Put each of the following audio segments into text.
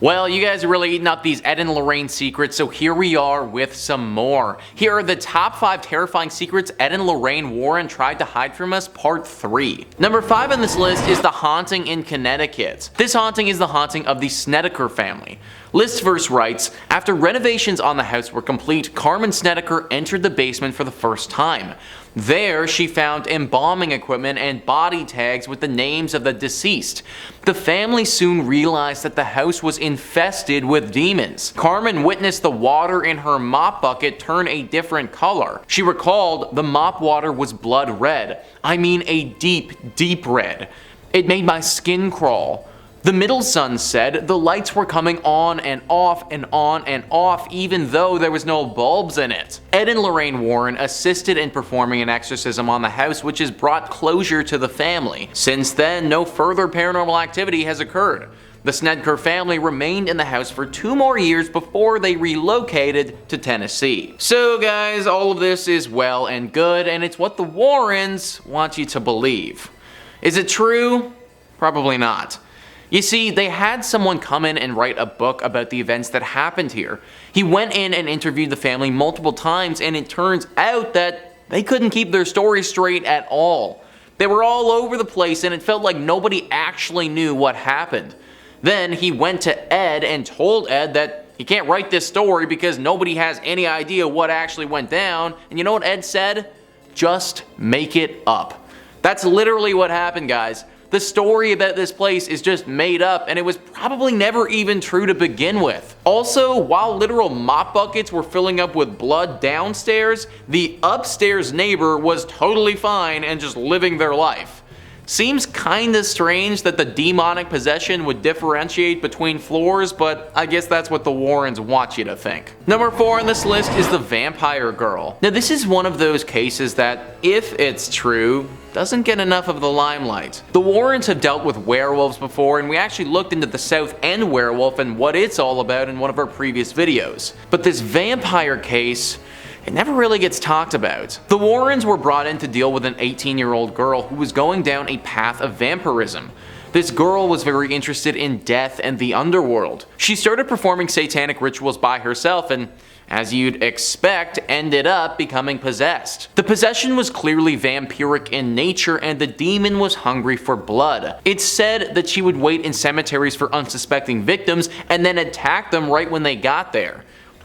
Well, you guys are really eating up these Ed and Lorraine secrets, so here we are with some more. Here are the top 5 terrifying secrets Ed and Lorraine Warren tried to hide from us, part 3. Number 5 on this list is the haunting in Connecticut. This haunting is the haunting of the Snedeker family. Listverse writes, after renovations on the house were complete, Carmen Snedeker entered the basement for the first time. There, she found embalming equipment and body tags with the names of the deceased. The family soon realized that the house was infested with demons. Carmen witnessed the water in her mop bucket turn a different color. She recalled the mop water was blood red. I mean a deep, deep red. It made my skin crawl. The middle son said the lights were coming on and off and on and off even though there was no bulbs in it. Ed and Lorraine Warren assisted in performing an exorcism on the house, which has brought closure to the family. Since then, no further paranormal activity has occurred. The Snedeker family remained in the house for 2 more years before they relocated to Tennessee. So guys, all of this is well and good, and it's what the Warrens want you to believe. Is it true? Probably not. You see, they had someone come in and write a book about the events that happened here. He went in and interviewed the family multiple times, and it turns out that they couldn't keep their story straight at all. They were all over the place, and it felt like nobody actually knew what happened. Then he went to Ed and told Ed that he can't write this story because nobody has any idea what actually went down. And you know what Ed said? Just make it up. That's literally what happened, guys. The story about this place is just made up, and it was probably never even true to begin with. Also, while literal mop buckets were filling up with blood downstairs, the upstairs neighbor was totally fine and just living their life. Seems kinda strange that the demonic possession would differentiate between floors, but I guess that's what the Warrens want you to think. Number 4 on this list is the vampire girl. Now this is one of those cases that, if it's true, doesn't get enough of the limelight. The Warrens have dealt with werewolves before, and we actually looked into the South End werewolf and what it's all about in one of our previous videos. But this vampire case, it never really gets talked about. The Warrens were brought in to deal with an 18-year-old girl who was going down a path of vampirism. This girl was very interested in death and the underworld. She started performing satanic rituals by herself and, as you'd expect, ended up becoming possessed. The possession was clearly vampiric in nature, and the demon was hungry for blood. It's said that she would wait in cemeteries for unsuspecting victims and then attack them right when they got there.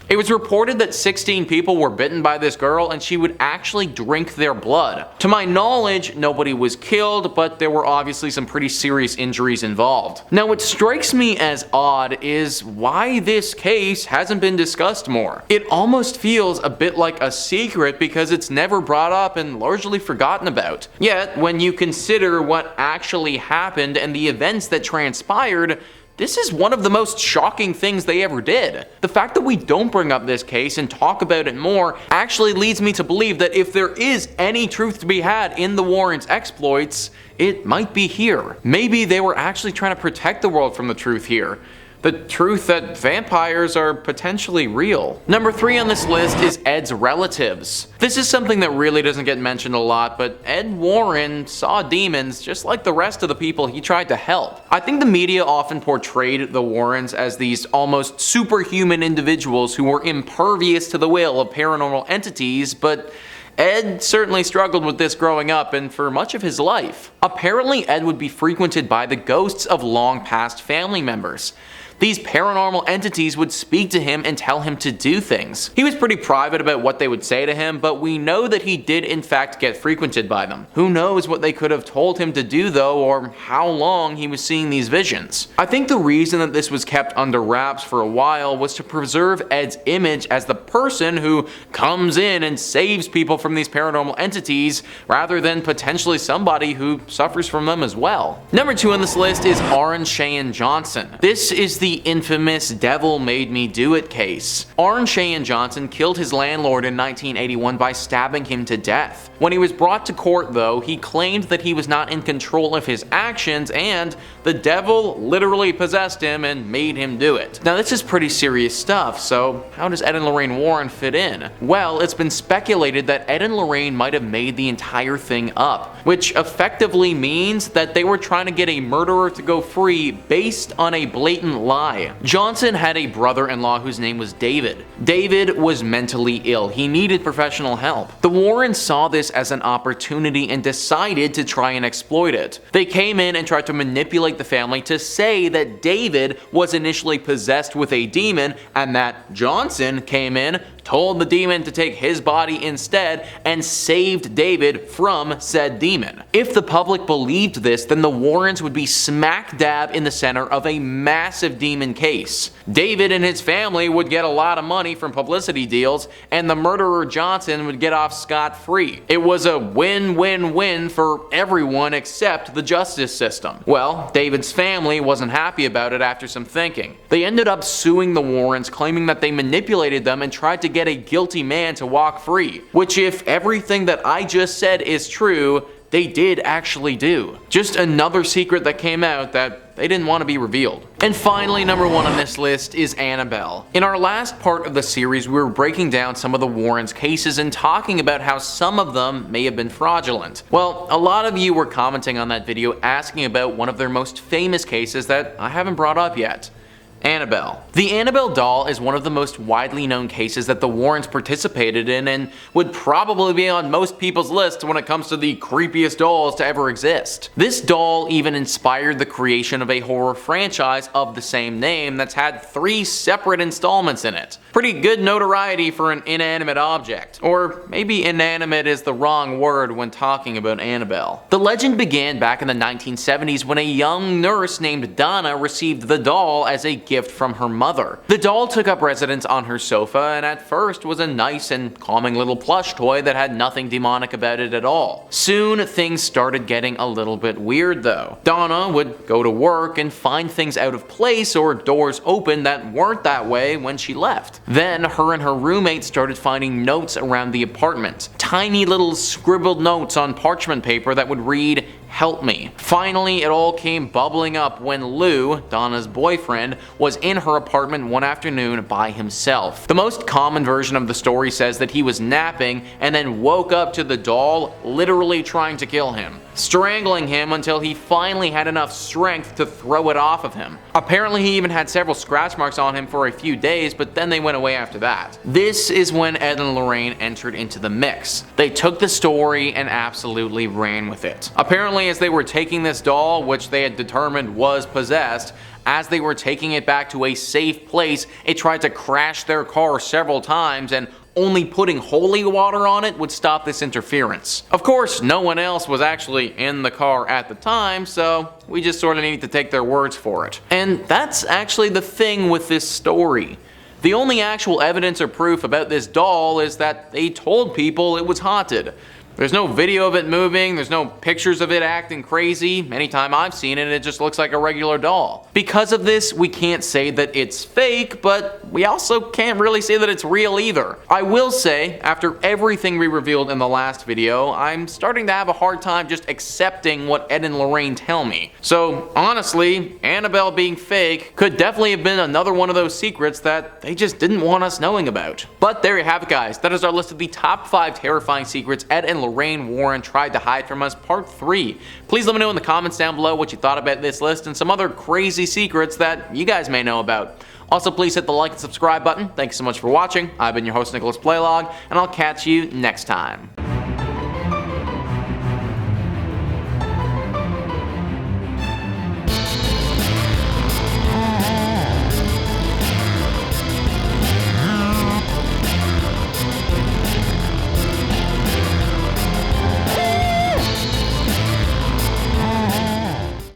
It was reported that 16 people were bitten by this girl, and she would actually drink their blood. To my knowledge, nobody was killed, but there were obviously some pretty serious injuries involved. Now what strikes me as odd is why this case hasn't been discussed more. It almost feels a bit like a secret because it's never brought up and largely forgotten about. Yet, when you consider what actually happened and the events that transpired, this is one of the most shocking things they ever did. The fact that we don't bring up this case and talk about it more actually leads me to believe that if there is any truth to be had in the Warrens' exploits, it might be here. Maybe they were actually trying to protect the world from the truth here. The truth that vampires are potentially real. Number 3 on this list is Ed's relatives. This is something that really doesn't get mentioned a lot, but Ed Warren saw demons just like the rest of the people he tried to help. I think the media often portrayed the Warrens as these almost superhuman individuals who were impervious to the will of paranormal entities, but Ed certainly struggled with this growing up and for much of his life. Apparently, Ed would be frequented by the ghosts of long-past family members. These paranormal entities would speak to him and tell him to do things. He was pretty private about what they would say to him, but we know that he did in fact get frequented by them. Who knows what they could have told him to do though, or how long he was seeing these visions. I think the reason that this was kept under wraps for a while was to preserve Ed's image as the person who comes in and saves people from these paranormal entities, rather than potentially somebody who suffers from them as well. Number 2 on this list is Arne Cheyenne Johnson. This is the infamous Devil Made Me Do It case. Arne Cheyenne Johnson killed his landlord in 1981 by stabbing him to death. When he was brought to court though, he claimed that he was not in control of his actions and the devil literally possessed him and made him do it. Now this is pretty serious stuff, so how does Ed and Lorraine Warren fit in? Well, it's been speculated that Ed and Lorraine might have made the entire thing up, which effectively means that they were trying to get a murderer to go free based on a blatant lie lie. Johnson had a brother-in-law whose name was David. David was mentally ill. He needed professional help. The Warrens saw this as an opportunity and decided to try and exploit it. They came in and tried to manipulate the family to say that David was initially possessed with a demon and that Johnson came in, told the demon to take his body instead, and saved David from said demon. If the public believed this, then the Warrens would be smack dab in the center of a massive demon case. David and his family would get a lot of money from publicity deals, and the murderer Johnson would get off scot-free. It was a win-win-win for everyone except the justice system. Well, David's family wasn't happy about it after some thinking. They ended up suing the Warrens, claiming that they manipulated them and tried to get a guilty man to walk free, which, if everything that I just said is true, they did actually do. Just another secret that came out that they didn't want to be revealed. And finally, number 1 on this list is Annabelle. In our last part of the series, we were breaking down some of the Warrens' cases and talking about how some of them may have been fraudulent. Well, a lot of you were commenting on that video asking about one of their most famous cases that I haven't brought up yet. Annabelle. The Annabelle doll is one of the most widely known cases that the Warrens participated in and would probably be on most people's lists when it comes to the creepiest dolls to ever exist. This doll even inspired the creation of a horror franchise of the same name that's had 3 separate installments in it. Pretty good notoriety for an inanimate object. Or maybe inanimate is the wrong word when talking about Annabelle. The legend began back in the 1970s when a young nurse named Donna received the doll as a gift from her mother. The doll took up residence on her sofa and at first was a nice and calming little plush toy that had nothing demonic about it at all. Soon things started getting a little bit weird though. Donna would go to work and find things out of place or doors open that weren't that way when she left. Then her and her roommate started finding notes around the apartment. Tiny little scribbled notes on parchment paper that would read, "Help me." Finally, it all came bubbling up when Lou, Donna's boyfriend, was in her apartment one afternoon by himself. The most common version of the story says that he was napping and then woke up to the doll literally trying to kill him, strangling him until he finally had enough strength to throw it off of him. Apparently he even had several scratch marks on him for a few days, but then they went away after that. This is when Ed and Lorraine entered into the mix. They took the story and absolutely ran with it. Apparently, as they were taking this doll, which they had determined was possessed, as they were taking it back to a safe place, it tried to crash their car several times, and only putting holy water on it would stop this interference. Of course, no one else was actually in the car at the time, so we just sort of need to take their words for it. And that's actually the thing with this story. The only actual evidence or proof about this doll is that they told people it was haunted. There's no video of it moving, there's no pictures of it acting crazy. Anytime I've seen it, it just looks like a regular doll. Because of this, we can't say that it's fake, but we also can't really say that it's real either. I will say, after everything we revealed in the last video, I'm starting to have a hard time just accepting what Ed and Lorraine tell me. So honestly, Annabelle being fake could definitely have been another one of those secrets that they just didn't want us knowing about. But there you have it, guys. That is our list of the top 5 terrifying secrets Ed and Lorraine Warren tried to hide from us, part 3. Please let me know in the comments down below what you thought about this list and some other crazy secrets that you guys may know about. Also, please hit the like and subscribe button. Thanks so much for watching. I've been your host, Nicholas Playlog, and I'll catch you next time.